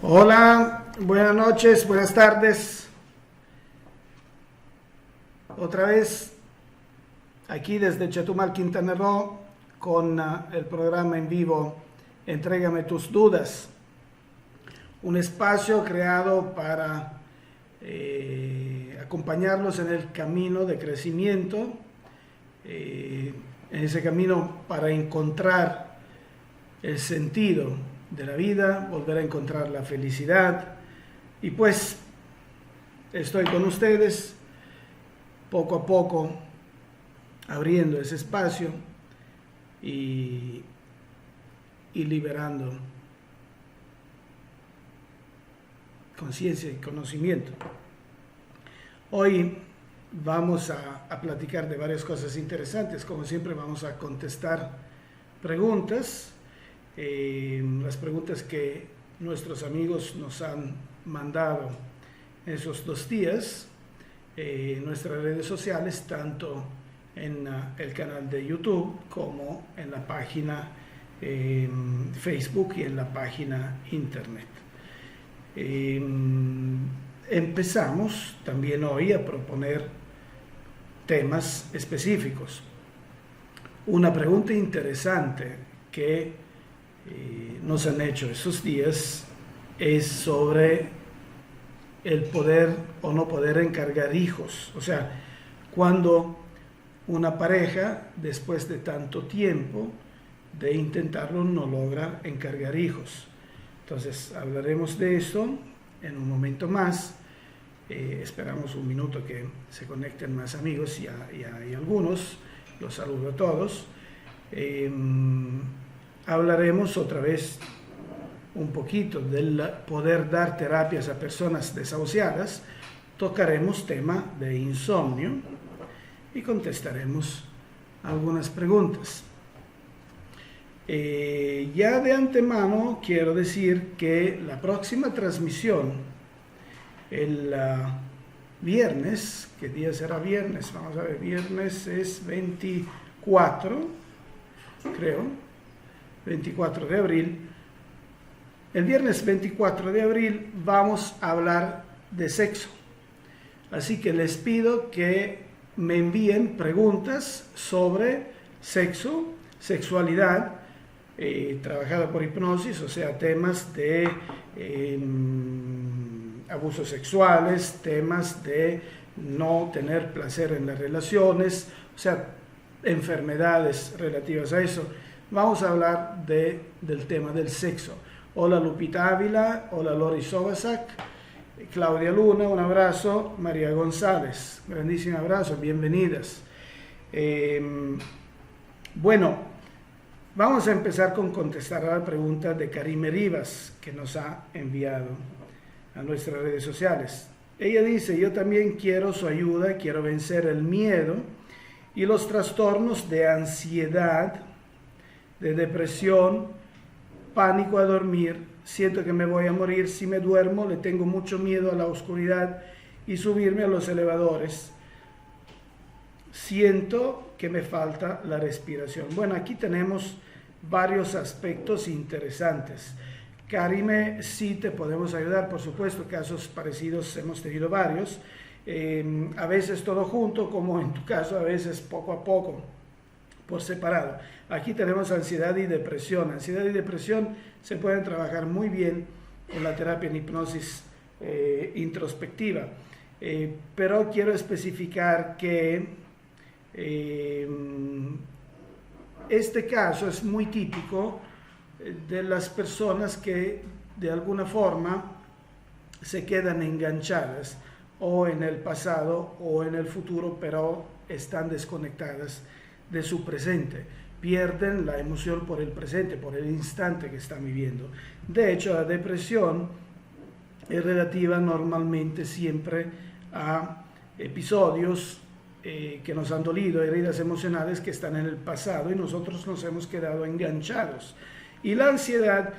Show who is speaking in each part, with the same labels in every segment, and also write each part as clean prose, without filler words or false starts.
Speaker 1: Hola, buenas noches, buenas tardes. Otra vez aquí desde Chetumal, Quintana Roo, con el programa en vivo Entrégame tus dudas. Un espacio creado para acompañarlos en el camino de crecimiento, en ese camino para encontrar el sentido de la vida, volver a encontrar la felicidad. Y pues estoy con ustedes poco a poco abriendo ese espacio y liberando conciencia y conocimiento. Hoy vamos a platicar de varias cosas interesantes. Como siempre, vamos a contestar preguntas, las preguntas que nuestros amigos nos han mandado esos 2 días en nuestras redes sociales, tanto en el canal de YouTube como en la página Facebook y en la página internet. Empezamos también hoy a proponer temas específicos. Una pregunta interesante que nos han hecho esos días es sobre el poder o no poder encargar hijos. O sea, cuando una pareja, después de tanto tiempo de intentarlo, no logra encargar hijos. Entonces, hablaremos de esto en un momento más. Esperamos un minuto que se conecten más amigos, y hay algunos. Los saludo a todos. Hablaremos otra vez un poquito del poder dar terapias a personas desahuciadas. Tocaremos tema de insomnio y contestaremos algunas preguntas. Ya de antemano quiero decir que la próxima transmisión, el viernes, ¿qué día será viernes? Vamos a ver, viernes es 24, creo, 24 de abril. El viernes 24 de abril vamos a hablar de sexo. Así que les pido que me envíen preguntas sobre sexo, sexualidad, trabajada por hipnosis, o sea, temas de abusos sexuales, temas de no tener placer en las relaciones, o sea, enfermedades relativas a eso. Vamos a hablar del tema del sexo. Hola Lupita Ávila, hola Lori Sobasak, Claudia Luna, un abrazo, María González, grandísimo abrazo, bienvenidas. Bueno, vamos a empezar con contestar a la pregunta de Karime Rivas, que nos ha enviado a nuestras redes sociales. Ella dice: yo también quiero su ayuda, quiero vencer el miedo y los trastornos de ansiedad, de depresión, pánico a dormir. Siento que me voy a morir si me duermo, le tengo mucho miedo a la oscuridad y subirme a los elevadores. Siento que me falta la respiración. Bueno, aquí tenemos varios aspectos interesantes. Karime, sí te podemos ayudar, por supuesto, casos parecidos hemos tenido varios, a veces todo junto, como en tu caso, a veces poco a poco, por separado. Aquí tenemos ansiedad y depresión. Ansiedad y depresión se pueden trabajar muy bien con la terapia en hipnosis introspectiva, pero quiero especificar que este caso es muy típico de las personas que de alguna forma se quedan enganchadas o en el pasado o en el futuro, pero están desconectadas de su presente, pierden la emoción por el presente, por el instante que están viviendo. De hecho, la depresión es relativa normalmente siempre a episodios que nos han dolido, heridas emocionales que están en el pasado y nosotros nos hemos quedado enganchados. Y la ansiedad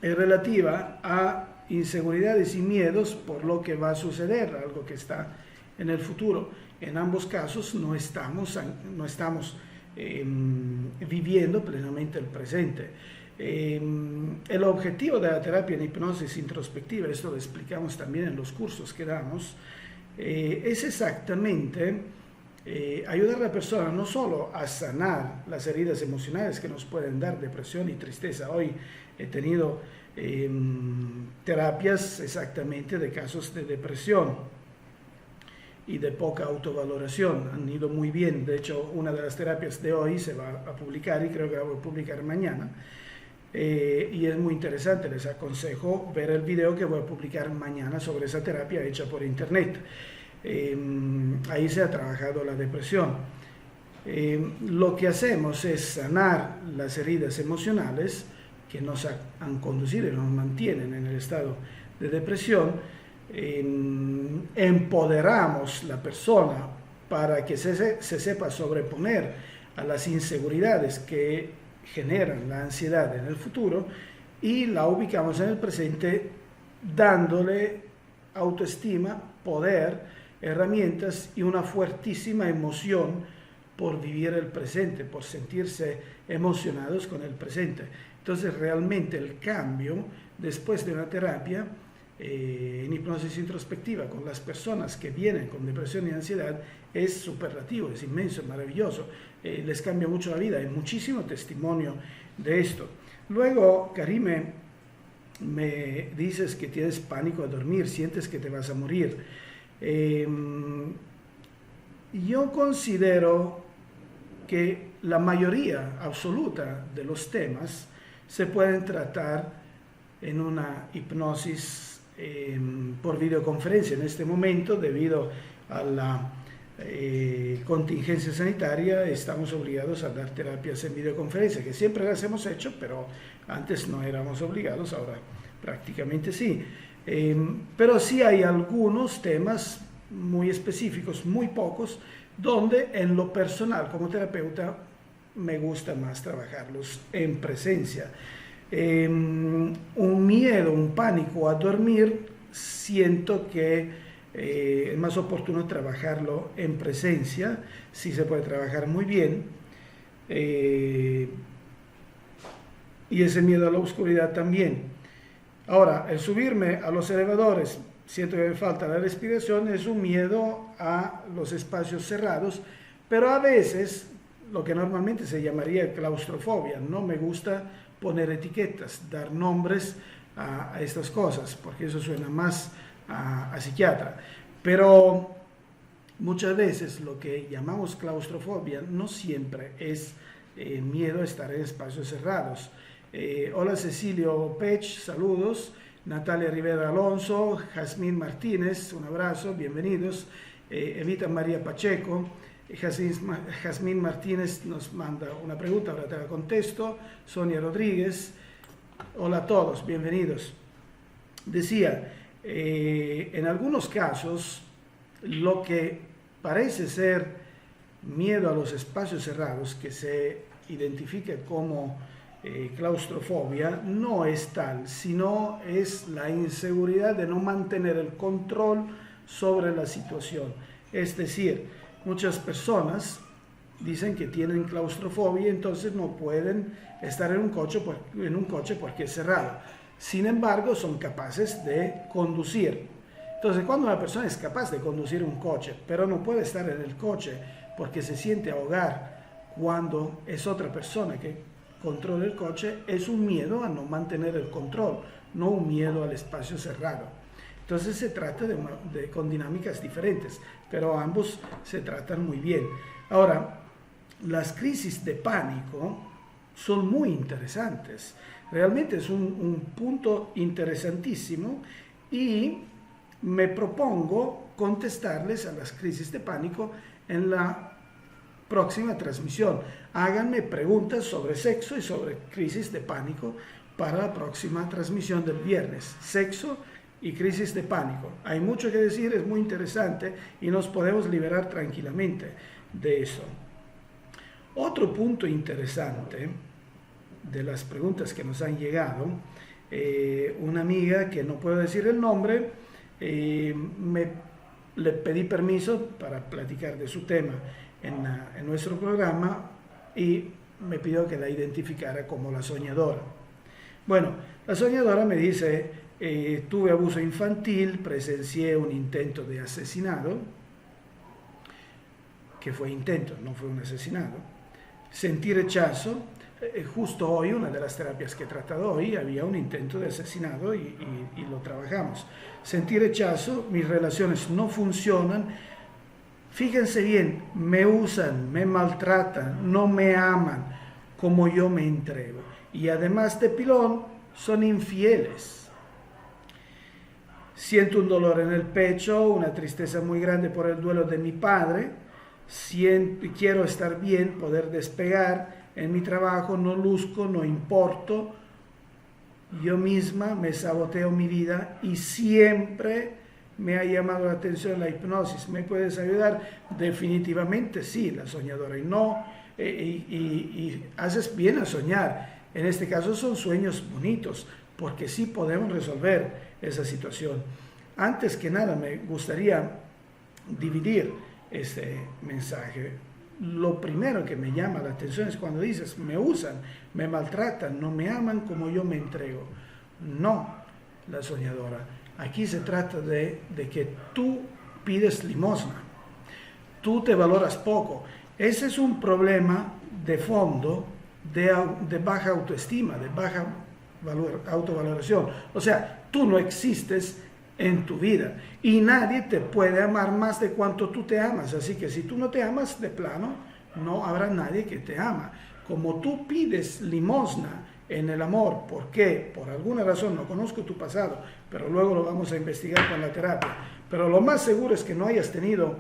Speaker 1: es relativa a inseguridades y miedos por lo que va a suceder, algo que está en el futuro. En ambos casos no estamos viviendo plenamente el presente. El objetivo de la terapia en hipnosis introspectiva, esto lo explicamos también en los cursos que damos, es exactamente ayudar a la persona no solo a sanar las heridas emocionales que nos pueden dar depresión y tristeza. Hoy he tenido terapias exactamente de casos de depresión y de poca autovaloración, han ido muy bien. De hecho, una de las terapias de hoy se va a publicar y creo que la voy a publicar mañana. Y es muy interesante, les aconsejo ver el video que voy a publicar mañana sobre esa terapia hecha por internet. Ahí se ha trabajado la depresión. Lo que hacemos es sanar las heridas emocionales que nos han conducido y nos mantienen en el estado de depresión. Empoderamos la persona para que se sepa sobreponer a las inseguridades que generan la ansiedad en el futuro, y la ubicamos en el presente dándole autoestima, poder, herramientas y una fuertísima emoción por vivir el presente, por sentirse emocionados con el presente. Entonces realmente el cambio después de una terapia en hipnosis introspectiva con las personas que vienen con depresión y ansiedad es superlativo, es inmenso, maravilloso, les cambia mucho la vida, hay muchísimo testimonio de esto. Luego, Karime, me dices que tienes pánico a dormir, sientes que te vas a morir. Yo considero que la mayoría absoluta de los temas se pueden tratar en una hipnosis por videoconferencia. En este momento, debido a la contingencia sanitaria, estamos obligados a dar terapias en videoconferencia, que siempre las hemos hecho, pero antes no éramos obligados, ahora prácticamente sí. Pero sí hay algunos temas muy específicos, muy pocos, donde en lo personal como terapeuta me gusta más trabajarlos en presencia. Un miedo, un pánico a dormir, siento que es más oportuno trabajarlo en presencia, sí se puede trabajar muy bien. Y ese miedo a la oscuridad también. Ahora, el subirme a los elevadores, siento que me falta la respiración, es un miedo a los espacios cerrados, pero a veces lo que normalmente se llamaría claustrofobia. No me gusta poner etiquetas, dar nombres a estas cosas, porque eso suena más a psiquiatra. Pero muchas veces lo que llamamos claustrofobia no siempre es miedo a estar en espacios cerrados. Hola Cecilio Pech, saludos. Natalia Rivera Alonso, Jazmín Martínez, un abrazo, bienvenidos. Evita María Pacheco, Jazmín Martínez nos manda una pregunta, ahora te la contesto. Sonia Rodríguez, hola a todos, bienvenidos. Decía, en algunos casos, lo que parece ser miedo a los espacios cerrados, que se identifica como claustrofobia, no es tal, sino es la inseguridad de no mantener el control sobre la situación. Es decir, muchas personas dicen que tienen claustrofobia, entonces no pueden estar en un coche porque es cerrado. Sin embargo, son capaces de conducir. Entonces, cuando una persona es capaz de conducir un coche, pero no puede estar en el coche porque se siente ahogar cuando es otra persona que controla el coche, es un miedo a no mantener el control, no un miedo al espacio cerrado. Entonces se trata con dinámicas diferentes, pero ambos se tratan muy bien. Ahora, las crisis de pánico son muy interesantes. Realmente es un punto interesantísimo y me propongo contestarles a las crisis de pánico en la próxima transmisión. Háganme preguntas sobre sexo y sobre crisis de pánico para la próxima transmisión del viernes. Sexo y crisis de pánico. Hay mucho que decir, es muy interesante y nos podemos liberar tranquilamente de eso. Otro punto interesante de las preguntas que nos han llegado, una amiga que no puedo decir el nombre, le pedí permiso para platicar de su tema en nuestro programa y me pidió que la identificara como la soñadora. Bueno, la soñadora me dice, tuve abuso infantil, presencié un intento de asesinato, que fue intento, no fue un asesinato, sentí rechazo. Justo hoy, una de las terapias que he tratado hoy, había un intento de asesinato y lo trabajamos. Sentí rechazo, mis relaciones no funcionan. Fíjense bien, me usan, me maltratan, no me aman como yo me entrego. Y además de pilón, son infieles. Siento un dolor en el pecho, una tristeza muy grande por el duelo de mi padre. Quiero estar bien, poder despegar. En mi trabajo no luzco, no importo. Yo misma me saboteo mi vida y siempre me ha llamado la atención la hipnosis. ¿Me puedes ayudar? Definitivamente sí, la soñadora. Y haces bien a soñar. En este caso son sueños bonitos, porque sí podemos resolver esa situación. Antes que nada me gustaría dividir este mensaje. Lo primero que me llama la atención es cuando dices, me usan, me maltratan, no me aman como yo me entrego. No, la soñadora. Aquí se trata de que tú pides limosna. Tú te valoras poco. Ese es un problema de fondo de baja autoestima, de baja autovaloración. O sea, tú no existes en tu vida y nadie te puede amar más de cuanto tú te amas. Así que si tú no te amas de plano, no habrá nadie que te ama. Como tú pides limosna en el amor, ¿por qué? Por alguna razón, no conozco tu pasado, pero luego lo vamos a investigar con la terapia. Pero lo más seguro es que no hayas tenido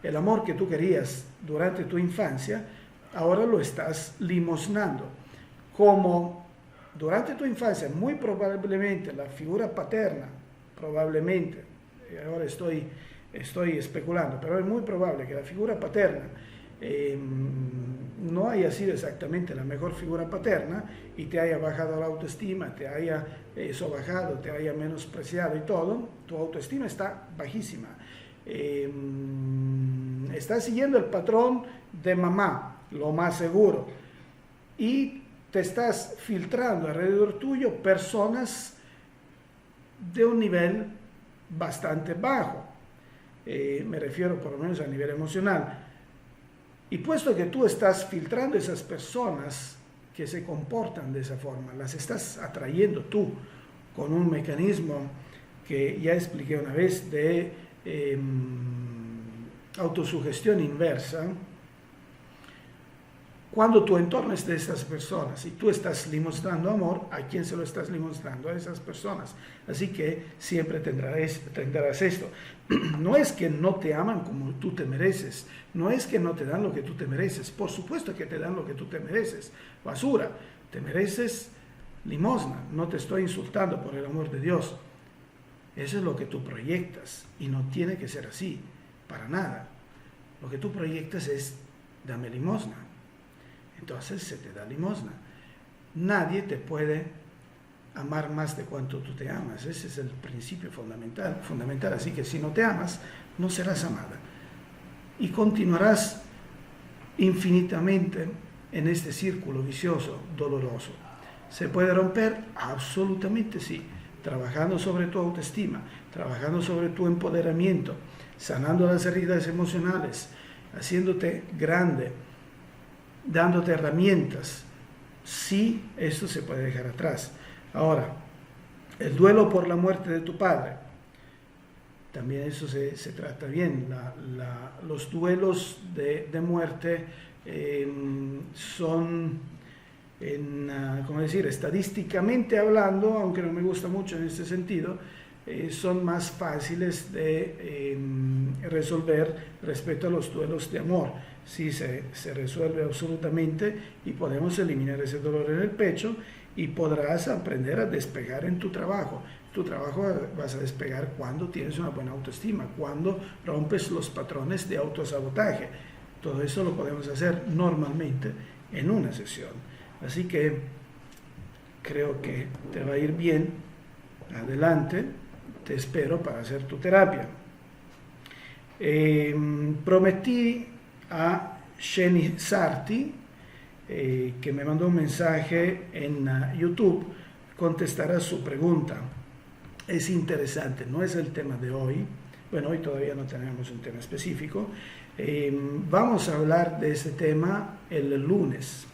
Speaker 1: el amor que tú querías durante tu infancia, ahora lo estás limosnando. Como durante tu infancia, muy probablemente la figura paterna, probablemente, ahora estoy especulando, pero es muy probable que la figura paterna no haya sido exactamente la mejor figura paterna y te haya bajado la autoestima, te haya sobajado, te haya menospreciado y todo, tu autoestima está bajísima. Estás siguiendo el patrón de mamá, lo más seguro, y te estás filtrando alrededor tuyo personas de un nivel bastante bajo, me refiero por lo menos a nivel emocional. Y puesto que tú estás filtrando esas personas que se comportan de esa forma, las estás atrayendo tú con un mecanismo que ya expliqué una vez de autosugestión inversa. Cuando tu entorno es de esas personas y tú estás limosnando amor, ¿a quién se lo estás limosnando? A esas personas. Así que siempre tendrás esto. No es que no te aman como tú te mereces, no es que no te dan lo que tú te mereces, por supuesto que te dan lo que tú te mereces, basura, te mereces limosna, no te estoy insultando por el amor de Dios. Eso es lo que tú proyectas y no tiene que ser así, para nada. Lo que tú proyectas es, dame limosna. Entonces se te da limosna. Nadie te puede amar más de cuanto tú te amas. Ese es el principio fundamental. Así que si no te amas, no serás amada. Y continuarás infinitamente en este círculo vicioso, doloroso. ¿Se puede romper? Absolutamente sí. Trabajando sobre tu autoestima, trabajando sobre tu empoderamiento, sanando las heridas emocionales, haciéndote grande, dándote herramientas. Sí, esto se puede dejar atrás. Ahora, el duelo por la muerte de tu padre, también eso se trata bien. Los duelos de muerte son, ¿cómo decir? Estadísticamente hablando, aunque no me gusta mucho en este sentido, son más fáciles de resolver respecto a los duelos de amor. Sí, se resuelve absolutamente y podemos eliminar ese dolor en el pecho y podrás aprender a despegar en tu trabajo. Tu trabajo vas a despegar cuando tienes una buena autoestima, cuando rompes los patrones de autosabotaje. Todo eso lo podemos hacer normalmente en una sesión. Así que creo que te va a ir bien. Adelante, te espero para hacer tu terapia. Prometí a Sheni Sarti, que me mandó un mensaje en YouTube contestar a su pregunta. Es interesante, no es el tema de hoy. Bueno, hoy todavía no tenemos un tema específico. Vamos a hablar de ese tema el lunes.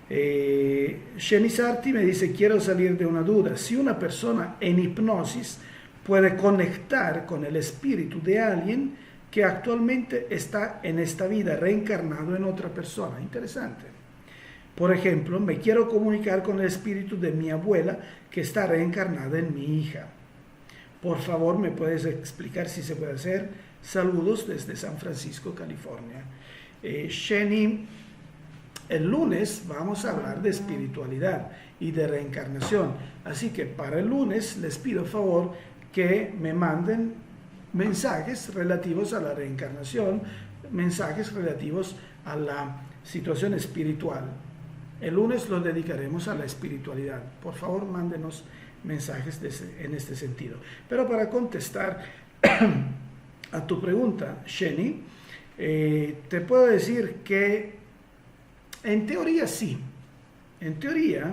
Speaker 1: Shenisarti me dice, quiero salir de una duda. Si una persona en hipnosis puede conectar con el espíritu de alguien que actualmente está en esta vida, reencarnado en otra persona. Interesante. Por ejemplo, me quiero comunicar con el espíritu de mi abuela que está reencarnada en mi hija. Por favor, ¿me puedes explicar si se puede hacer? Saludos desde San Francisco, California. Sheni, el lunes vamos a hablar de espiritualidad y de reencarnación. Así que para el lunes les pido favor que me manden mensajes relativos a la reencarnación, mensajes relativos a la situación espiritual. El lunes lo dedicaremos a la espiritualidad. Por favor, mándenos mensajes en este sentido. Pero para contestar a tu pregunta, Sheni, te puedo decir que en teoría sí. En teoría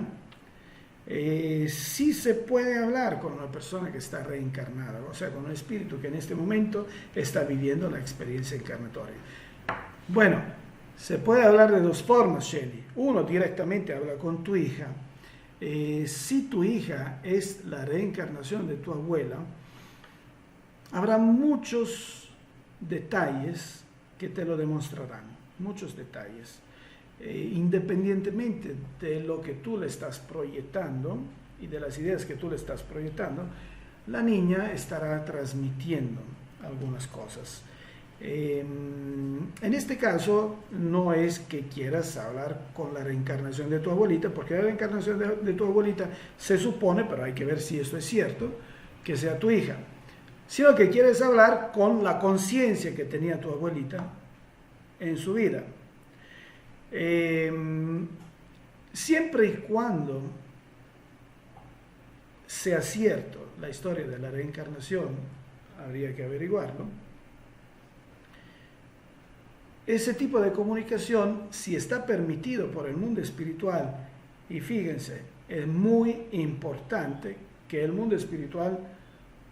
Speaker 1: sí se puede hablar con una persona que está reencarnada, o sea, con un espíritu que en este momento está viviendo la experiencia encarnatoria. Bueno, se puede hablar de dos formas, Shelley. Uno, directamente habla con tu hija. Si tu hija es la reencarnación de tu abuela, habrá muchos detalles que te lo demostrarán, muchos detalles. Independientemente de lo que tú le estás proyectando y de las ideas que tú le estás proyectando, la niña estará transmitiendo algunas cosas. En este caso no es que quieras hablar con la reencarnación de tu abuelita, porque la reencarnación de tu abuelita se supone, pero hay que ver si esto es cierto, que sea tu hija, sino que quieres hablar con la conciencia que tenía tu abuelita en su vida. Siempre y cuando sea cierto la historia de la reencarnación, habría que averiguarlo. Ese tipo de comunicación, si está permitido por el mundo espiritual, y fíjense, es muy importante que el mundo espiritual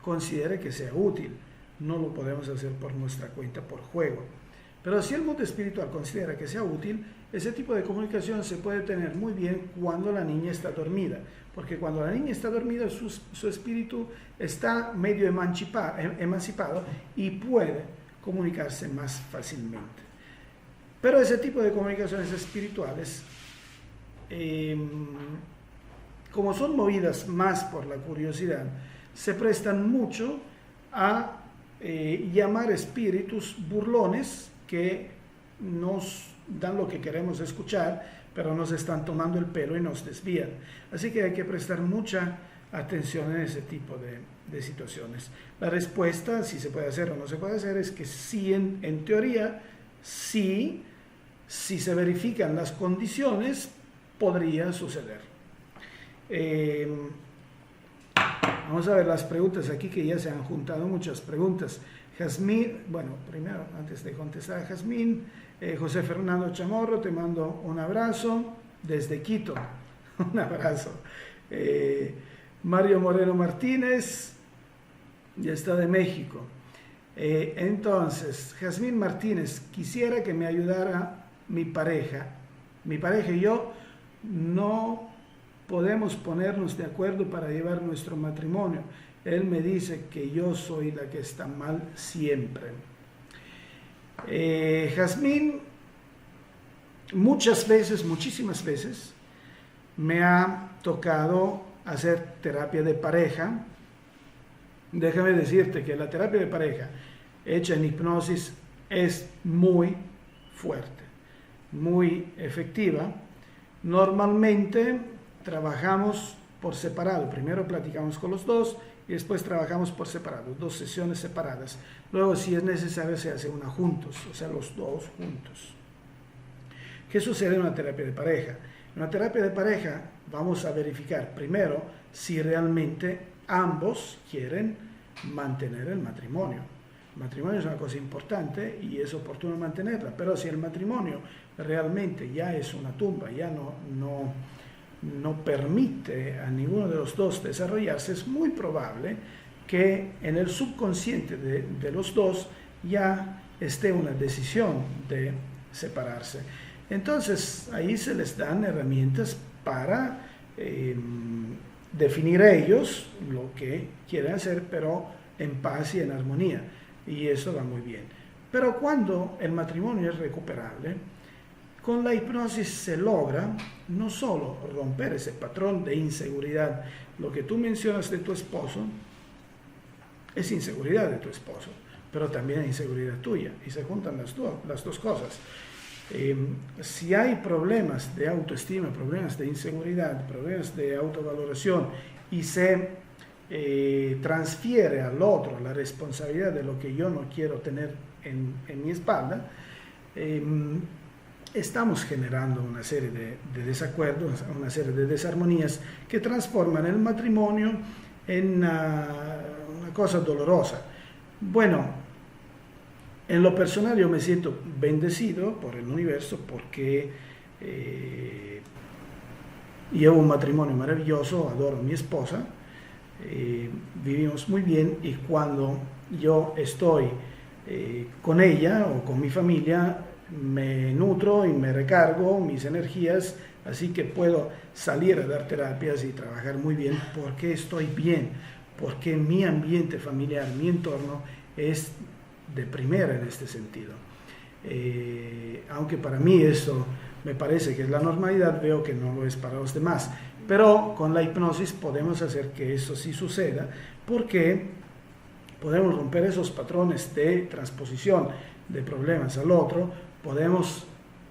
Speaker 1: considere que sea útil. No lo podemos hacer por nuestra cuenta, por juego. Pero si el mundo espiritual considera que sea útil, ese tipo de comunicación se puede tener muy bien cuando la niña está dormida, porque cuando la niña está dormida su espíritu está medio emancipado y puede comunicarse más fácilmente. Pero ese tipo de comunicaciones espirituales, como son movidas más por la curiosidad, se prestan mucho a llamar espíritus burlones que nos dan lo que queremos escuchar, pero nos están tomando el pelo y nos desvían. Así que hay que prestar mucha atención en ese tipo de situaciones. La respuesta, si se puede hacer o no se puede hacer, es que sí, en teoría, sí, si se verifican las condiciones, podría suceder. Vamos a ver las preguntas aquí, que ya se han juntado muchas preguntas. Jazmín, bueno, primero, antes de contestar a Jazmín, José Fernando Chamorro, te mando un abrazo desde Quito. Un abrazo. Mario Moreno Martínez, ya está de México. Entonces, Jazmín Martínez, quisiera que me ayudara mi pareja. Mi pareja y yo no podemos ponernos de acuerdo para llevar nuestro matrimonio. Él me dice que yo soy la que está mal siempre. Jazmín, muchas veces, muchísimas veces, me ha tocado hacer terapia de pareja. Déjame decirte que la terapia de pareja hecha en hipnosis es muy fuerte, muy efectiva. Normalmente trabajamos por separado. Primero platicamos con los dos y después trabajamos por separado, 2 sesiones separadas. Luego, si es necesario, se hace una juntos, o sea, los dos juntos. ¿Qué sucede en una terapia de pareja? En una terapia de pareja vamos a verificar primero si realmente ambos quieren mantener el matrimonio. El matrimonio es una cosa importante y es oportuno mantenerla, pero si el matrimonio realmente ya es una tumba, ya no no permite a ninguno de los dos desarrollarse, es muy probable que en el subconsciente de los dos ya esté una decisión de separarse. Entonces ahí se les dan herramientas para definir a ellos lo que quieren hacer, pero en paz y en armonía, y eso va muy bien. Pero cuando el matrimonio es recuperable, con la hipnosis se logra no solo romper ese patrón de inseguridad. Lo que tú mencionas de tu esposo es inseguridad de tu esposo, pero también es inseguridad tuya, y se juntan las dos cosas. Si hay problemas de autoestima, problemas de inseguridad, problemas de autovaloración, y se transfiere al otro la responsabilidad de lo que yo no quiero tener en mi espalda, estamos generando una serie de desacuerdos, una serie de desarmonías que transforman el matrimonio en una cosa dolorosa. Bueno, en lo personal yo me siento bendecido por el universo porque llevo un matrimonio maravilloso, adoro a mi esposa, vivimos muy bien, y cuando yo estoy con ella o con mi familia, me nutro y me recargo mis energías, así que puedo salir a dar terapias y trabajar muy bien porque estoy bien, porque mi ambiente familiar, mi entorno es de primera en este sentido. Aunque para mí eso me parece que es la normalidad, veo que no lo es para los demás, pero con la hipnosis podemos hacer que eso sí suceda, porque podemos romper esos patrones de transposición de problemas al otro, podemos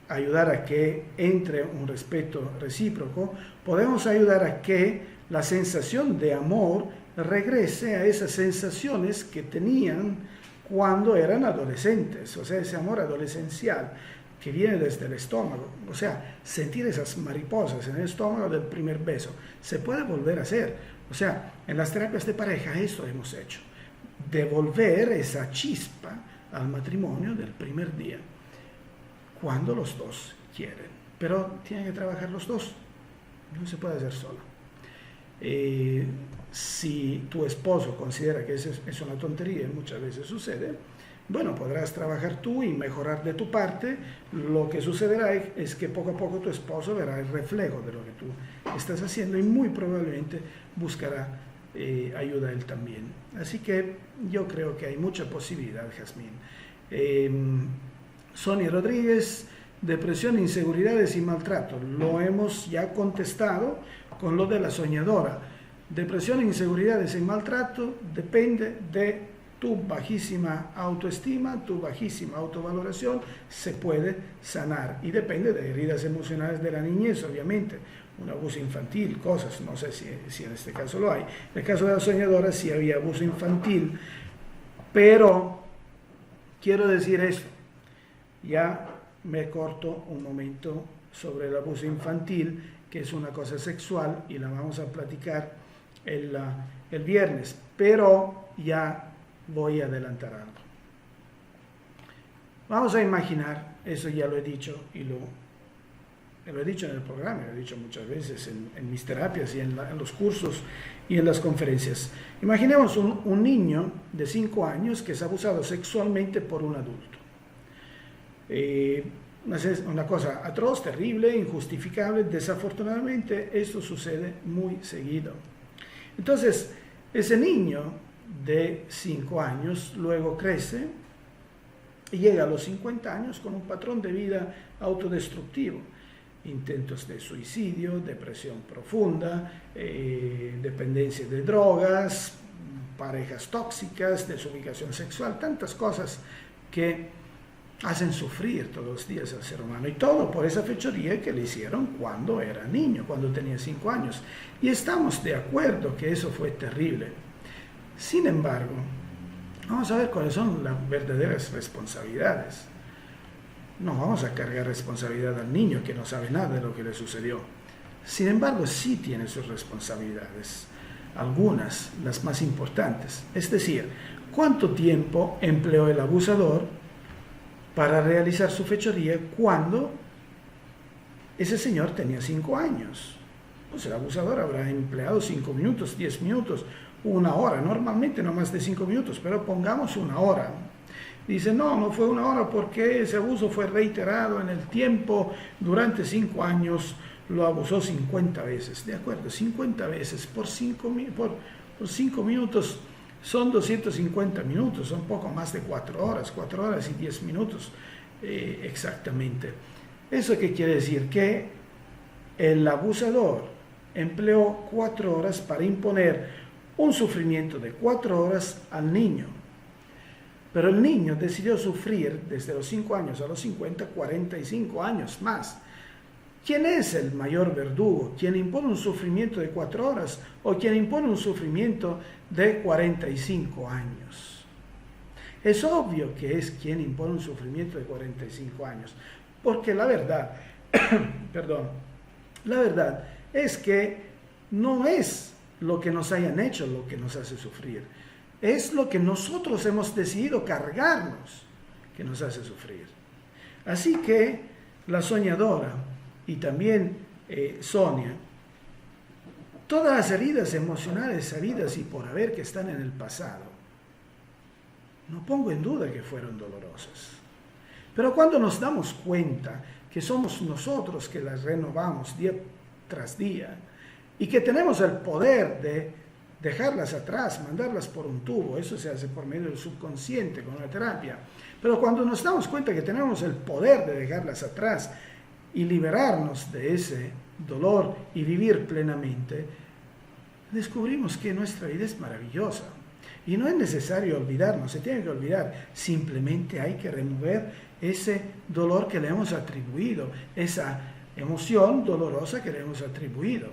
Speaker 1: ayudar a que entre un respeto recíproco, podemos ayudar a que la sensación de amor regrese a esas sensaciones que tenían cuando eran adolescentes, o sea, ese amor adolescencial que viene desde el estómago, o sea, sentir esas mariposas en el estómago del primer beso, se puede volver a hacer. O sea, en las terapias de pareja esto hemos hecho, devolver esa chispa al matrimonio del primer día, cuando los dos quieren, pero tienen que trabajar los dos, no se puede hacer solo. Si tu esposo considera que eso es una tontería, muchas veces sucede, bueno, podrás trabajar tú y mejorar de tu parte. Lo que sucederá es que poco a poco tu esposo verá el reflejo de lo que tú estás haciendo y muy probablemente buscará ayuda él también. Así que yo creo que hay mucha posibilidad, Jazmín. Sonia Rodríguez, depresión, inseguridades y maltrato. Lo hemos ya contestado con lo de la soñadora. Depresión, inseguridades y maltrato depende de tu bajísima autoestima, tu bajísima autovaloración, se puede sanar, y depende de heridas emocionales de la niñez, obviamente, un abuso infantil, cosas, no sé si en este caso lo hay. En el caso de la soñadora sí había abuso infantil, pero quiero decir esto, ya me corto un momento sobre el abuso infantil, que es una cosa sexual y la vamos a platicar el viernes, pero ya voy a adelantar algo. Vamos a imaginar, eso ya lo he dicho y lo he dicho en el programa, lo he dicho muchas veces en mis terapias y en los cursos y en las conferencias. Imaginemos un niño de 5 años que es abusado sexualmente por un adulto. Una cosa atroz, terrible, injustificable. Desafortunadamente esto sucede muy seguido. Entonces, ese niño de 5 años luego crece y llega a los 50 años con un patrón de vida autodestructivo, intentos de suicidio, depresión profunda, dependencia de drogas, parejas tóxicas, desubicación sexual, tantas cosas que hacen sufrir todos los días al ser humano, y todo por esa fechoría que le hicieron cuando era niño, cuando tenía 5 años, y estamos de acuerdo que eso fue terrible. Sin embargo, vamos a ver cuáles son las verdaderas responsabilidades. No vamos a cargar responsabilidad al niño que no sabe nada de lo que le sucedió. Sin embargo, sí tiene sus responsabilidades, algunas, las más importantes. Es decir, ¿cuánto tiempo empleó el abusador para realizar su fechoría cuando ese señor tenía 5 años? Pues el abusador habrá empleado 5 minutos, 10 minutos, una hora, normalmente no más de 5 minutos, pero pongamos una hora. Dice, no, no fue una hora porque ese abuso fue reiterado en el tiempo, durante 5 años lo abusó 50 veces. De acuerdo, 50 veces por 5 minutos son 250 minutos, son poco más de 4 horas y 10 minutos exactamente. ¿Eso qué quiere decir? Que el abusador empleó 4 horas para imponer un sufrimiento de 4 horas al niño. Pero el niño decidió sufrir desde los 5 años a los 50, 45 años más. ¿Quién es el mayor verdugo? ¿Quién impone un sufrimiento de 4 horas o quien impone un sufrimiento de 45 años? Es obvio que es quien impone un sufrimiento de 45 años, porque la verdad, perdón, la verdad es que no es lo que nos hayan hecho lo que nos hace sufrir. Es lo que nosotros hemos decidido cargarnos que nos hace sufrir. Así que la soñadora y también Sonia, todas las heridas emocionales sabidas y por haber que están en el pasado, no pongo en duda que fueron dolorosas. Pero cuando nos damos cuenta que somos nosotros que las renovamos día tras día y que tenemos el poder de dejarlas atrás, mandarlas por un tubo, eso se hace por medio del subconsciente con la terapia. Pero cuando nos damos cuenta que tenemos el poder de dejarlas atrás y liberarnos de ese dolor y vivir plenamente, descubrimos que nuestra vida es maravillosa. Y no es necesario olvidarnos, se tiene que olvidar, simplemente hay que remover ese dolor que le hemos atribuido, esa emoción dolorosa que le hemos atribuido.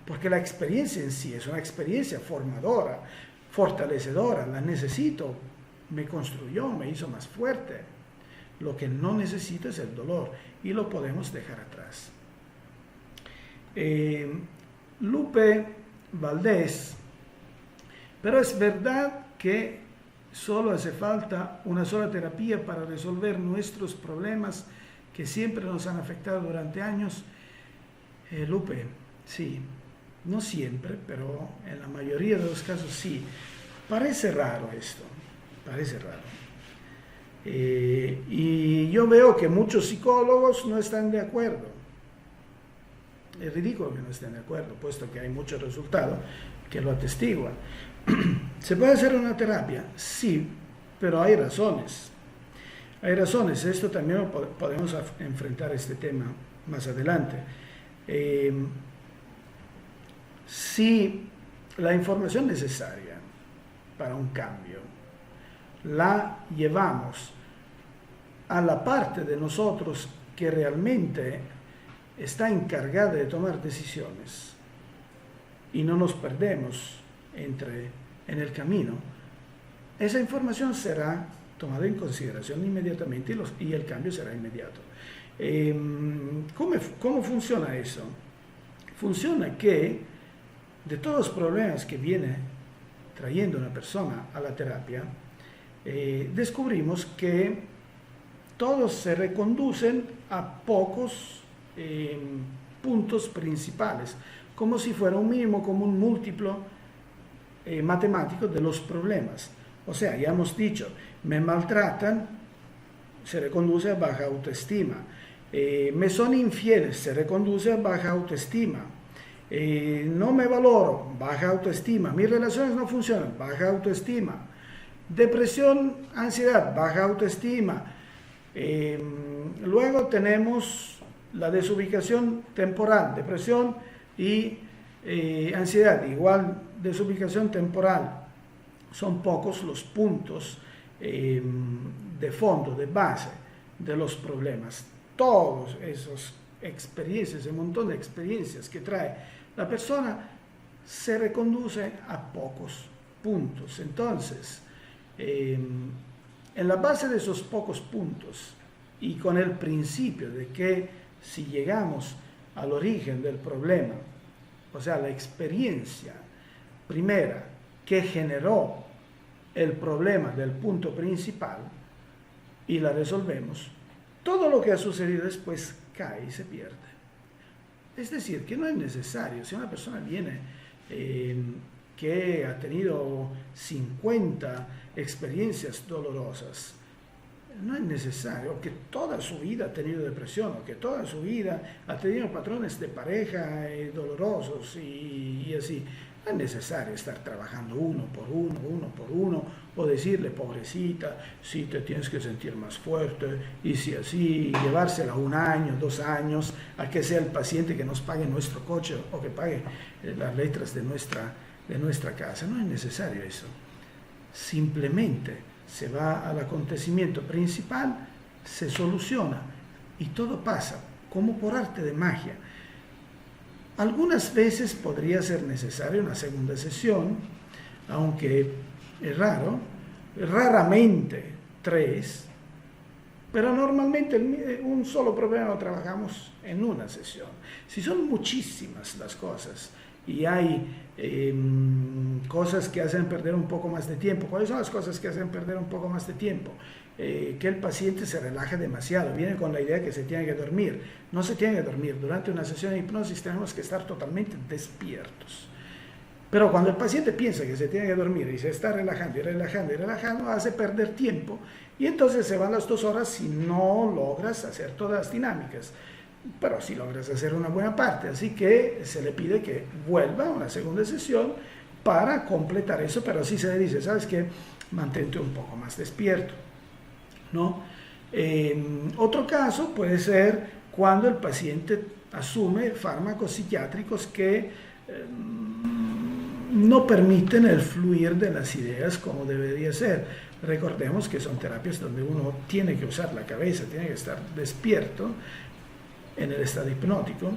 Speaker 1: Porque la experiencia en sí es una experiencia formadora, fortalecedora, la necesito, me construyó, me hizo más fuerte. Lo que no necesito es el dolor y lo podemos dejar atrás. Lupe Valdés, pero es verdad que solo hace falta una sola terapia para resolver nuestros problemas que siempre nos han afectado durante años. Lupe, sí. No siempre, pero en la mayoría de los casos sí. Parece raro esto, parece raro. Y yo veo que muchos psicólogos no están de acuerdo. Es ridículo que no estén de acuerdo, puesto que hay muchos resultados que lo atestiguan. ¿Se puede hacer una terapia? Sí, pero hay razones. Hay razones, esto también podemos enfrentar este tema más adelante. Si la información necesaria para un cambio la llevamos a la parte de nosotros que realmente está encargada de tomar decisiones y no nos perdemos en el camino, esa información será tomada en consideración inmediatamente y el cambio será inmediato. ¿Cómo funciona eso? Funciona que de todos los problemas que viene trayendo una persona a la terapia, descubrimos que todos se reconducen a pocos puntos principales, como si fuera un mínimo común múltiplo matemático de los problemas. O sea, ya hemos dicho, me maltratan, se reconduce a baja autoestima. Me son infieles, se reconduce a baja autoestima. No me valoro, baja autoestima. Mis relaciones no funcionan, baja autoestima. Depresión, ansiedad, baja autoestima. Luego tenemos la desubicación temporal, depresión y ansiedad, igual desubicación temporal. Son pocos los puntos de fondo, de base de los problemas. Todos esos experiencias, un montón de experiencias que trae la persona se reconduce a pocos puntos. Entonces, en la base de esos pocos puntos y con el principio de que si llegamos al origen del problema, o sea, la experiencia primera que generó el problema del punto principal y la resolvemos, todo lo que ha sucedido después cae y se pierde. Es decir, que no es necesario. Si una persona viene que ha tenido 50 experiencias dolorosas, no es necesario que toda su vida ha tenido depresión, o que toda su vida ha tenido patrones de pareja dolorosos y así. No es necesario estar trabajando uno por uno, o decirle, pobrecita, si te tienes que sentir más fuerte, y si así, llevársela 1 año, 2 años, a que sea el paciente que nos pague nuestro coche o que pague las letras de nuestra casa. No es necesario eso. Simplemente se va al acontecimiento principal, se soluciona y todo pasa como por arte de magia. Algunas veces podría ser necesaria una segunda sesión, aunque es raro, raramente 3, pero normalmente un solo problema lo trabajamos en una sesión. Si son muchísimas las cosas y hay cosas que hacen perder un poco más de tiempo. ¿Cuáles son las cosas que hacen perder un poco más de tiempo? Que el paciente se relaje demasiado, viene con la idea que se tiene que dormir. No se tiene que dormir. Durante una sesión de hipnosis tenemos que estar totalmente despiertos. Pero cuando el paciente piensa que se tiene que dormir y se está relajando y relajando y relajando, hace perder tiempo y entonces se van las 2 horas si no logras hacer todas las dinámicas. Pero si logras hacer una buena parte, así que se le pide que vuelva a una segunda sesión para completar eso, pero sí se le dice, ¿sabes qué? Mantente un poco más despierto, ¿no? Otro caso puede ser cuando el paciente asume fármacos psiquiátricos que no permiten el fluir de las ideas como debería ser. Recordemos que son terapias donde uno tiene que usar la cabeza, tiene que estar despierto en el estado hipnótico,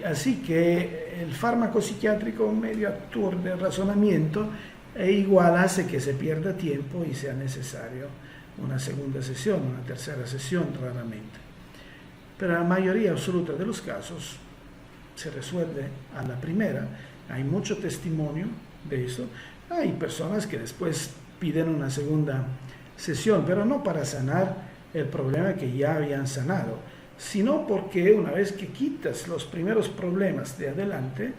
Speaker 1: así que el fármaco psiquiátrico medio actúa de razonamiento igual hace que se pierda tiempo y sea necesario una segunda sesión, una tercera sesión raramente. Pero la mayoría absoluta de los casos se resuelve a la primera. Hay mucho testimonio de eso. Hay personas que después piden una segunda sesión, pero no para sanar el problema que ya habían sanado, sino porque una vez que quitas los primeros problemas de adelante,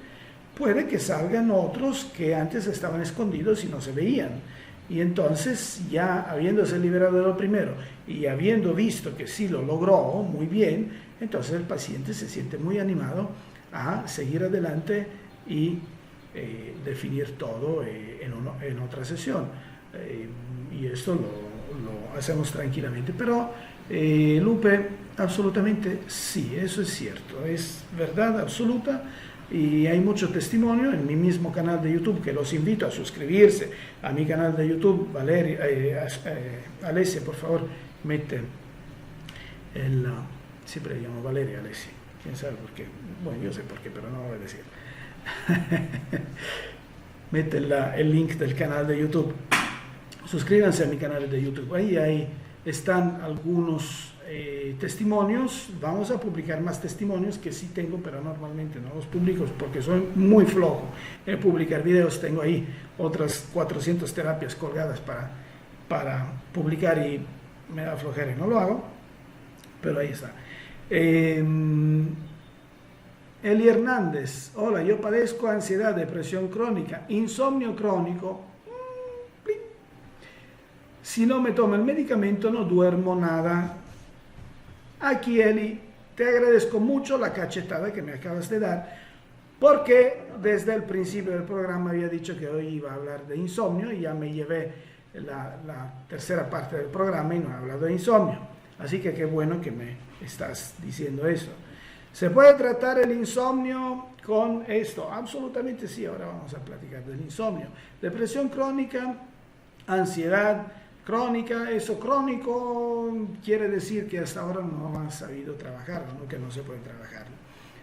Speaker 1: puede que salgan otros que antes estaban escondidos y no se veían. Y entonces, ya habiéndose liberado de lo primero y habiendo visto que sí lo logró muy bien, entonces el paciente se siente muy animado a seguir adelante y definir todo en otra sesión. Y esto lo hacemos tranquilamente. Pero, Lupe, absolutamente sí, eso es cierto, es verdad absoluta. Y hay mucho testimonio en mi mismo canal de YouTube, que los invito a suscribirse a mi canal de YouTube. Alessia, por favor, mete siempre le llamo Valeria Alessia, quién sabe por qué, bueno, yo sé por qué, pero no lo voy a decir. Mete el link del canal de YouTube, suscríbanse a mi canal de YouTube, ahí están algunos testimonios. Vamos a publicar más testimonios que sí tengo, pero normalmente no los publico porque soy muy flojo en publicar videos. Tengo ahí otras 400 terapias colgadas para publicar y me da flojera y no lo hago, pero ahí está. Eli Hernández, hola, yo padezco ansiedad, depresión crónica, insomnio crónico. Si no me tomo el medicamento no duermo nada. Aquí, Eli, te agradezco mucho la cachetada que me acabas de dar, porque desde el principio del programa había dicho que hoy iba a hablar de insomnio y ya me llevé la tercera parte del programa y no he hablado de insomnio. Así que qué bueno que me estás diciendo eso. ¿Se puede tratar el insomnio con esto? Absolutamente sí, ahora vamos a platicar del insomnio. Depresión crónica, ansiedad crónica, eso crónico quiere decir que hasta ahora no han sabido trabajarlo, no que no se puede trabajar.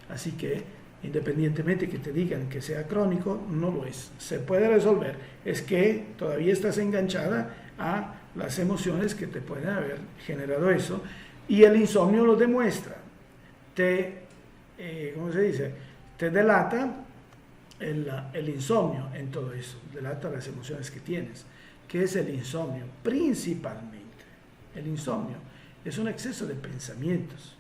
Speaker 1: Así que independientemente que te digan que sea crónico, no lo es. Se puede resolver, es que todavía estás enganchada a las emociones que te pueden haber generado eso, y el insomnio lo demuestra. ¿Cómo se dice? Te delata el insomnio en todo eso, delata las emociones que tienes. ¿Qué es el insomnio? Principalmente, el insomnio es un exceso de pensamientos.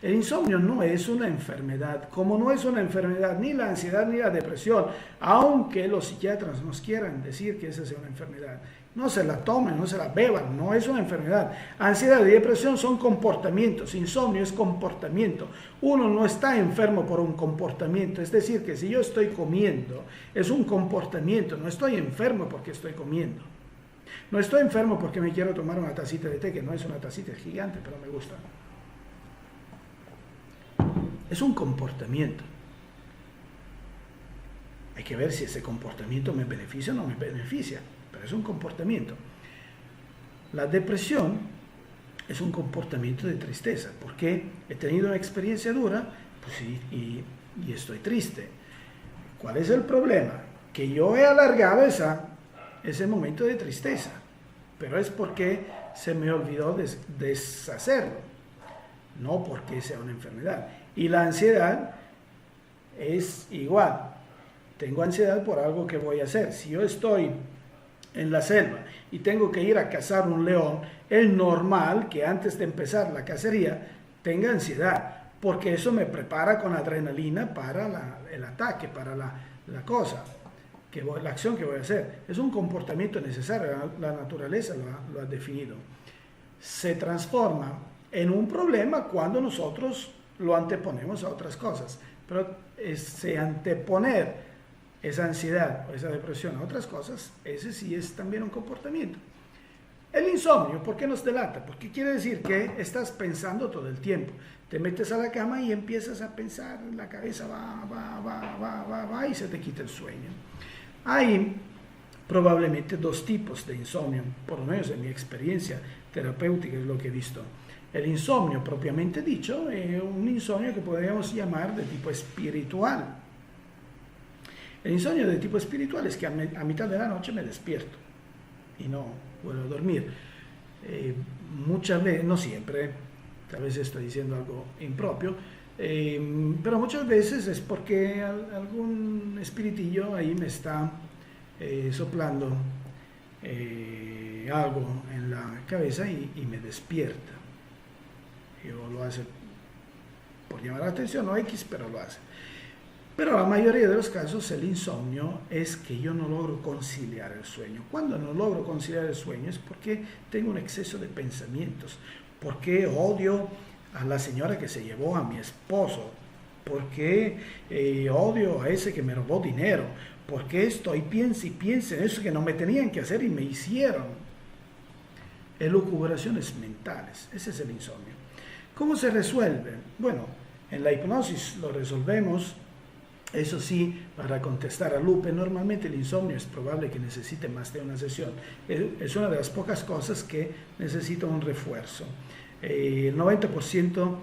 Speaker 1: El insomnio no es una enfermedad, como no es una enfermedad ni la ansiedad ni la depresión, aunque los psiquiatras nos quieran decir que esa es una enfermedad. No se la tomen, no se la beban, no es una enfermedad. Ansiedad y depresión son comportamientos, insomnio es comportamiento. Uno no está enfermo por un comportamiento, es decir, que si yo estoy comiendo, es un comportamiento, no estoy enfermo porque estoy comiendo. No estoy enfermo porque me quiero tomar una tacita de té, que no es una tacita gigante, pero me gusta. Es un comportamiento. Hay que ver si ese comportamiento me beneficia o no me beneficia, pero es un comportamiento. La depresión es un comportamiento de tristeza, porque he tenido una experiencia dura, pues y estoy triste. ¿Cuál es el problema? Que yo he alargado ese momento de tristeza, pero es porque se me olvidó deshacerlo, no porque sea una enfermedad. Y la ansiedad es igual. Tengo ansiedad por algo que voy a hacer. Si yo estoy en la selva y tengo que ir a cazar un león, es normal que antes de empezar la cacería tenga ansiedad, porque eso me prepara con adrenalina para el ataque, para la cosa, la acción que voy a hacer. Es un comportamiento necesario, la naturaleza lo ha definido. Se transforma en un problema cuando nosotros lo anteponemos a otras cosas, pero ese anteponer esa ansiedad o esa depresión a otras cosas, ese sí es también un comportamiento. El insomnio, ¿por qué nos delata? Porque quiere decir que estás pensando todo el tiempo. Te metes a la cama y empiezas a pensar, la cabeza va y se te quita el sueño. Hay probablemente dos tipos de insomnio, por lo menos en mi experiencia terapéutica es lo que he visto. El insomnio propiamente dicho es un insomnio que podríamos llamar de tipo espiritual. El insomnio de tipo espiritual es que a mitad de la noche me despierto y no puedo dormir. Muchas veces, no siempre, tal vez estoy diciendo algo impropio, pero muchas veces es porque algún espiritillo ahí me está soplando algo en la cabeza y me despierta. Yo lo hace por llamar la atención o X, pero lo hace. Pero la mayoría de los casos el insomnio es que yo no logro conciliar el sueño. Cuando no logro conciliar el sueño es porque tengo un exceso de pensamientos, porque odio a la señora que se llevó a mi esposo, porque odio a ese que me robó dinero, porque estoy piense y piense en eso que no me tenían que hacer y me hicieron. Elucubraciones mentales, ese es el insomnio. ¿Cómo se resuelve? Bueno, en la hipnosis lo resolvemos. Eso sí, para contestar a Lupe, normalmente el insomnio es probable que necesite más de una sesión. Es una de las pocas cosas que necesita un refuerzo. El 90%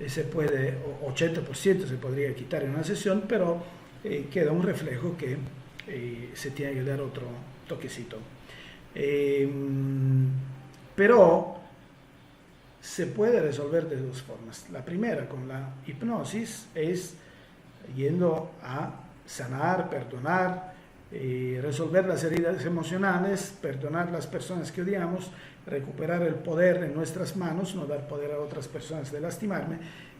Speaker 1: se puede, o 80% se podría quitar en una sesión, pero queda un reflejo que se tiene que dar otro toquecito. Pero se puede resolver de dos formas. La primera, con la hipnosis, es yendo a sanar, perdonar, resolver las heridas emocionales, perdonar las personas que odiamos, recuperar el poder en nuestras manos, no dar poder a otras personas de lastimarme,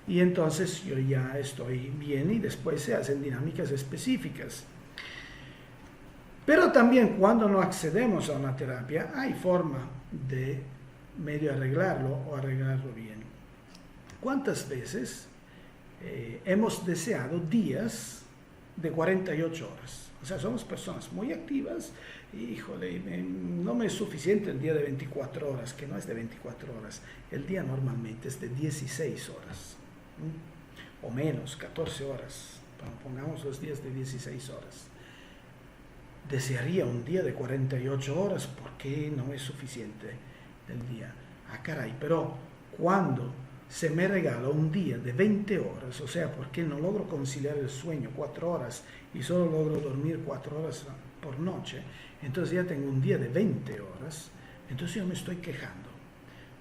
Speaker 1: y entonces yo ya estoy bien y después se hacen dinámicas específicas. Pero también cuando no accedemos a una terapia, hay forma de medio arreglarlo o arreglarlo bien. ¿Cuántas veces hemos deseado días de 48 horas? O sea, somos personas muy activas. Híjole, no me es suficiente el día de 24 horas, que no es de 24 horas. El día normalmente es de 16 horas, o menos, 14 horas. Pongamos los días de 16 horas. Desearía un día de 48 horas porque no es suficiente el día. Ah, caray, pero cuando se me regala un día de 20 horas, o sea, porque no logro conciliar el sueño 4 horas y solo logro dormir 4 horas por noche, entonces ya tengo un día de 20 horas, entonces yo me estoy quejando.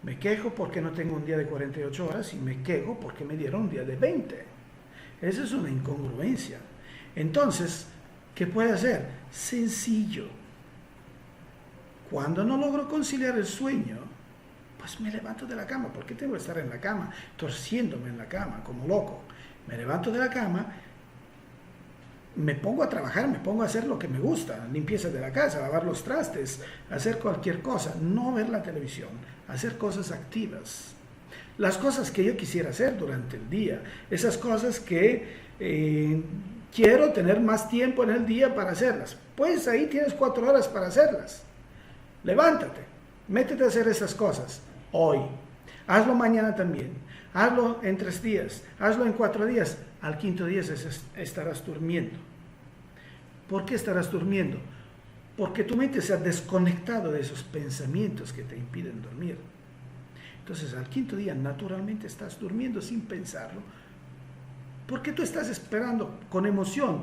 Speaker 1: Me quejo porque no tengo un día de 48 horas y me quejo porque me dieron un día de 20. Esa es una incongruencia. Entonces, ¿qué puede hacer? Sencillo. Cuando no logro conciliar el sueño, Pues me levanto de la cama. ¿Por qué tengo que estar en la cama, torciéndome en la cama como loco? Me levanto de la cama, me pongo a trabajar, me pongo a hacer lo que me gusta, limpieza de la casa, lavar los trastes, hacer cualquier cosa, no ver la televisión, hacer cosas activas. Las cosas que yo quisiera hacer durante el día, esas cosas que quiero tener más tiempo en el día para hacerlas. Pues ahí tienes 4 horas para hacerlas. Levántate, métete a hacer esas cosas hoy. Hazlo mañana también. Hazlo en 3 días, hazlo en 4 días. Al 5.º día estarás durmiendo. ¿Por qué estarás durmiendo? Porque tu mente se ha desconectado de esos pensamientos que te impiden dormir. Entonces al 5.º día naturalmente estás durmiendo sin pensarlo, porque tú estás esperando con emoción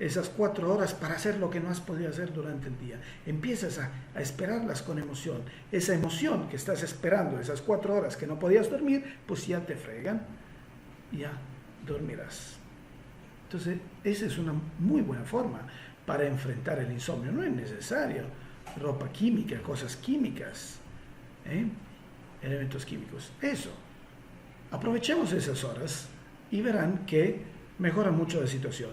Speaker 1: esas 4 horas para hacer lo que no has podido hacer durante el día. Empiezas a esperarlas con emoción. Esa emoción que estás esperando, esas 4 horas que no podías dormir, pues ya te fregan, ya dormirás. Entonces, esa es una muy buena forma para enfrentar el insomnio. No es necesario ropa química, cosas químicas, elementos químicos. Eso. Aprovechemos esas horas y verán que mejora mucho la situación.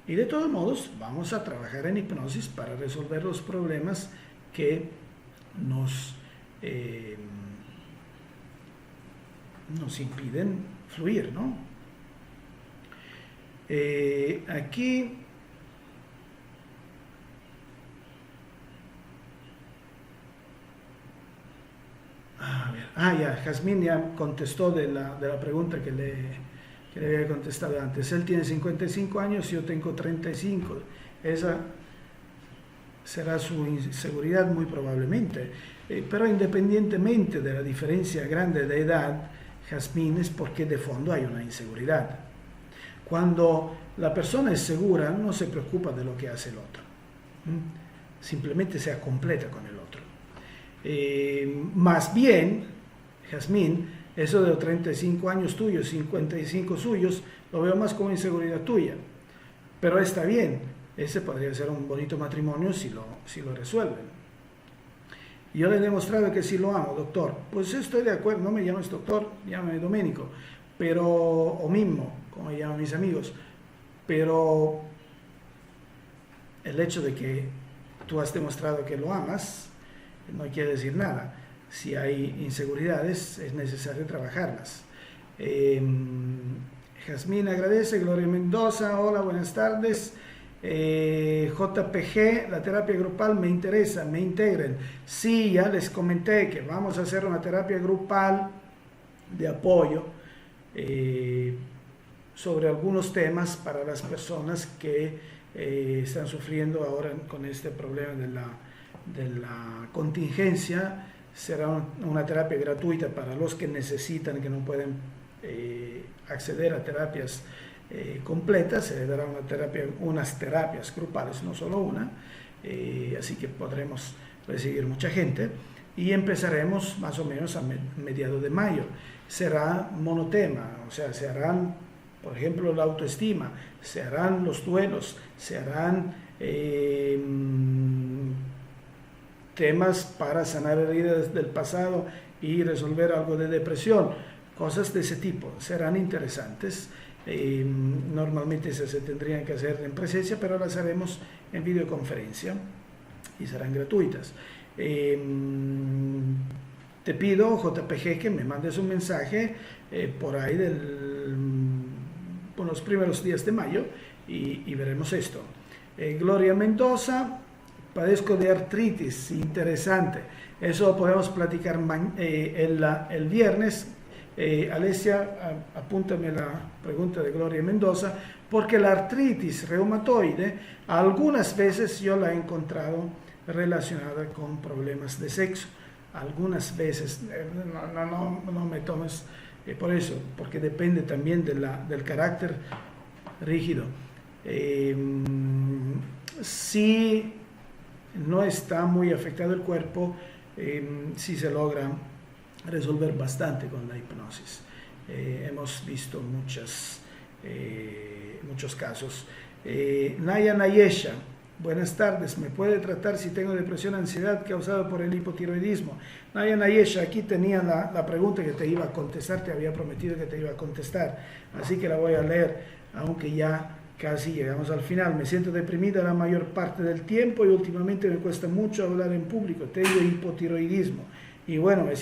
Speaker 1: Y de todos modos, vamos a trabajar en hipnosis para resolver los problemas que nos impiden fluir, ¿no? Aquí ya, Jazmín ya contestó de la pregunta que le había contestado antes. Él tiene 55 años, yo tengo 35. Esa será su inseguridad muy probablemente. Pero independientemente de la diferencia grande de edad, Jazmín, es porque de fondo hay una inseguridad. Cuando la persona es segura, no se preocupa de lo que hace el otro. Simplemente se completa con el otro. Más bien, Jazmín, eso de los 35 años tuyos, 55 suyos, lo veo más como inseguridad tuya. Pero está bien, ese podría ser un bonito matrimonio si lo resuelven. Yo le he demostrado que sí lo amo, doctor. Pues estoy de acuerdo, no me llames doctor, llámame Domenico, o Mimmo, como me llaman mis amigos. Pero el hecho de que tú has demostrado que lo amas, no quiere decir nada. Si hay inseguridades, es necesario trabajarlas. Jazmín agradece. Gloria Mendoza, hola, buenas tardes. JPG, la terapia grupal me interesa, me integren. Sí, ya les comenté que vamos a hacer una terapia grupal de apoyo sobre algunos temas para las personas que están sufriendo ahora con este problema de la contingencia. Será una terapia gratuita para los que necesitan, que no pueden acceder a terapias completas. Se le dará unas terapias grupales, no solo una, así que podremos recibir mucha gente y empezaremos más o menos a mediados de mayo. Será monotema, o sea, se harán, por ejemplo, la autoestima, se harán los duelos, se harán temas para sanar heridas del pasado y resolver algo de depresión, cosas de ese tipo. Serán interesantes. Normalmente se tendrían que hacer en presencia, pero las haremos en videoconferencia y serán gratuitas. Te pido, JPG, que me mandes un mensaje por ahí por los primeros días de mayo y veremos esto. Gloria Mendoza, padezco de artritis, interesante. Eso podemos platicar el viernes. Alesia, apúntame la pregunta de Gloria Mendoza, porque la artritis reumatoide algunas veces yo la he encontrado relacionada con problemas de sexo. Algunas veces, no me tomes por eso, porque depende también del carácter rígido. Si no está muy afectado el cuerpo, sí se logra resolver bastante con la hipnosis. Hemos visto muchos casos. Naya Nayesha, Buenas tardes, ¿me puede tratar si tengo depresión o ansiedad causada por el hipotiroidismo? Naya Nayesha, aquí tenía la pregunta que te iba a contestar, te había prometido que te iba a contestar, así que la voy a leer, aunque ya casi llegamos al final. Me siento deprimida la mayor parte del tiempo y últimamente me cuesta mucho hablar en público, tengo hipotiroidismo y bueno, me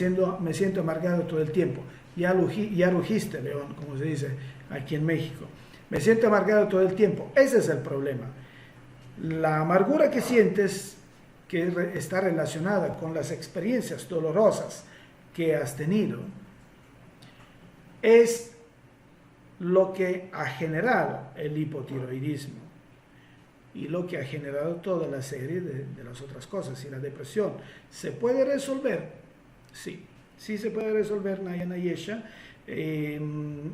Speaker 1: siento amargado todo el tiempo. Ya rugiste, León, como se dice aquí en México. Me siento amargado todo el tiempo, ese es el problema. La amargura que sientes, que está relacionada con las experiencias dolorosas que has tenido, es lo que ha generado el hipotiroidismo y lo que ha generado toda la serie de las otras cosas. Y la depresión, ¿se puede resolver? Sí, sí se puede resolver, Naya Nayesha,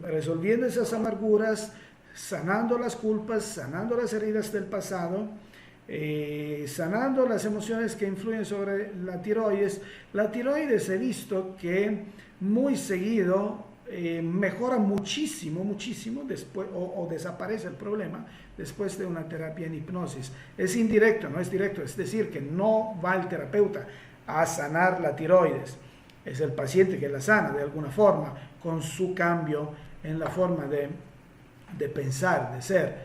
Speaker 1: resolviendo esas amarguras, sanando las culpas, sanando las heridas del pasado, sanando las emociones que influyen sobre la tiroides. La tiroides he visto que muy seguido mejora muchísimo después, o desaparece el problema después de una terapia en hipnosis. Es indirecto, no es directo, es decir, que no va el terapeuta a sanar la tiroides, es el paciente que la sana de alguna forma con su cambio en la forma de pensar, de ser,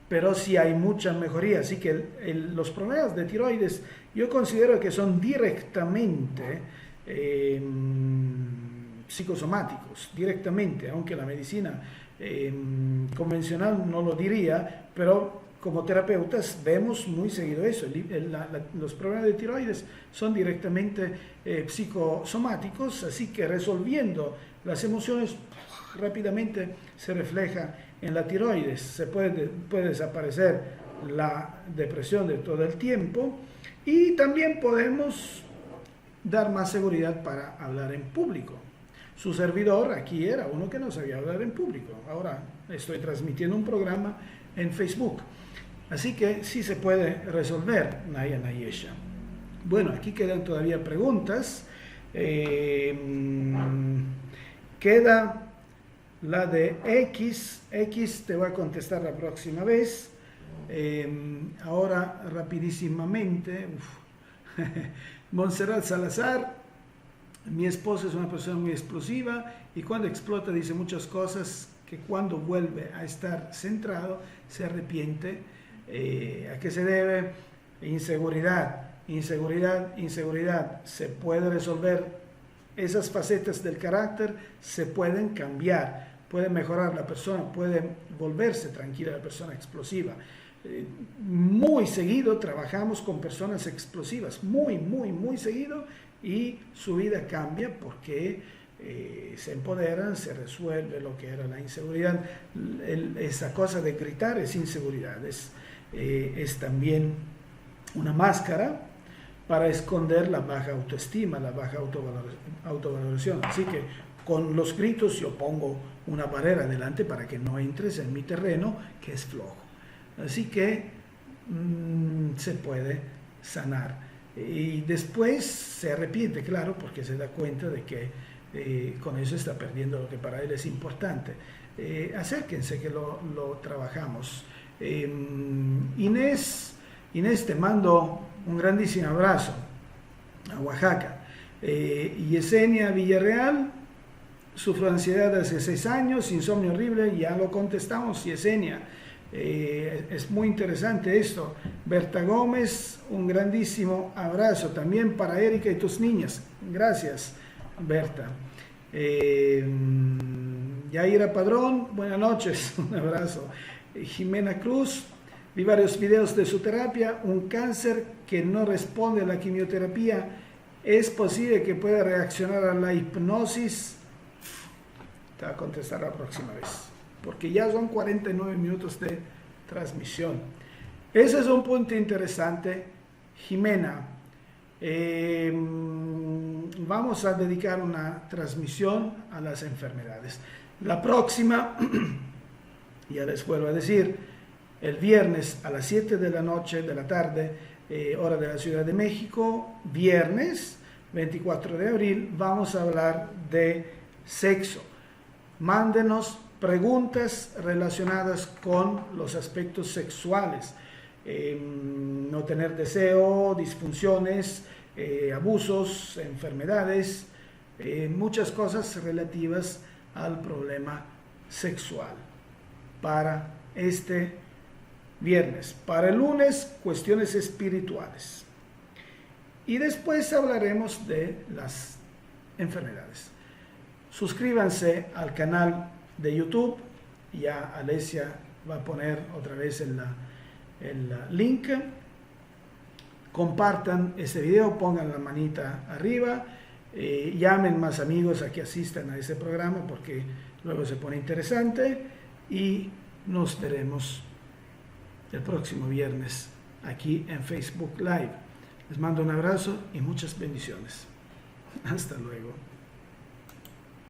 Speaker 1: pero sí hay mucha mejoría. Así que los problemas de tiroides yo considero que son directamente psicosomáticos, directamente, aunque la medicina convencional no lo diría, pero como terapeutas vemos muy seguido eso. Los problemas de tiroides son directamente psicosomáticos, así que resolviendo las emociones rápidamente se refleja en la tiroides. Se puede desaparecer la depresión de todo el tiempo y también podemos dar más seguridad para hablar en público. Su servidor aquí era uno que no sabía hablar en público. Ahora estoy transmitiendo un programa en Facebook. Así que sí se puede resolver, Naya Nayesha. Bueno, aquí quedan todavía preguntas. Queda la de X te voy a contestar la próxima vez. Ahora rapidísimamente, Montserrat Salazar, mi esposa es una persona muy explosiva y cuando explota dice muchas cosas que cuando vuelve a estar centrado se arrepiente. ¿A qué se debe? Inseguridad. Se puede resolver. Esas facetas del carácter se pueden cambiar, puede mejorar la persona, puede volverse tranquila la persona explosiva. Muy seguido trabajamos con personas explosivas, muy seguido, y su vida cambia porque se empoderan, se resuelve lo que era la inseguridad. Esa cosa de gritar es inseguridad, es también una máscara para esconder la baja autoestima, la baja autovaloración. Así que con los gritos yo pongo una barrera delante para que no entres en mi terreno, que es flojo. Así que se puede sanar. Y después se arrepiente, claro, porque se da cuenta de que con eso está perdiendo lo que para él es importante. Acérquense que lo trabajamos. Inés, te mando un grandísimo abrazo a Oaxaca. Yesenia Villarreal, sufro de ansiedad hace 6 años, insomnio horrible, ya lo contestamos, Yesenia. Es muy interesante esto. Berta Gómez, un grandísimo abrazo también para Erika y tus niñas. Gracias, Berta. Yaira Padrón, buenas noches, un abrazo. Jimena Cruz, vi varios videos de su terapia. Un cáncer que no responde a la quimioterapia, ¿es posible que pueda reaccionar a la hipnosis? Te voy a contestar la próxima vez, porque ya son 49 minutos de transmisión. Ese es un punto interesante, Jimena. Vamos a dedicar una transmisión a las enfermedades. La próxima, ya les vuelvo a decir, el viernes a las 7 de la noche, de la tarde, hora de la Ciudad de México, viernes 24 de abril, vamos a hablar de sexo. Mándenos preguntas relacionadas con los aspectos sexuales. no tener deseo, disfunciones, abusos, enfermedades, muchas cosas relativas al problema sexual para este viernes. Para el lunes, cuestiones espirituales. Y después hablaremos de las enfermedades. Suscríbanse al canal de YouTube. Ya Alesia va a poner otra vez el link. Compartan este video, pongan la manita arriba, llamen más amigos a que asistan a este programa porque luego se pone interesante, y nos veremos el próximo viernes aquí en Facebook Live. Les mando un abrazo y muchas bendiciones. Hasta luego.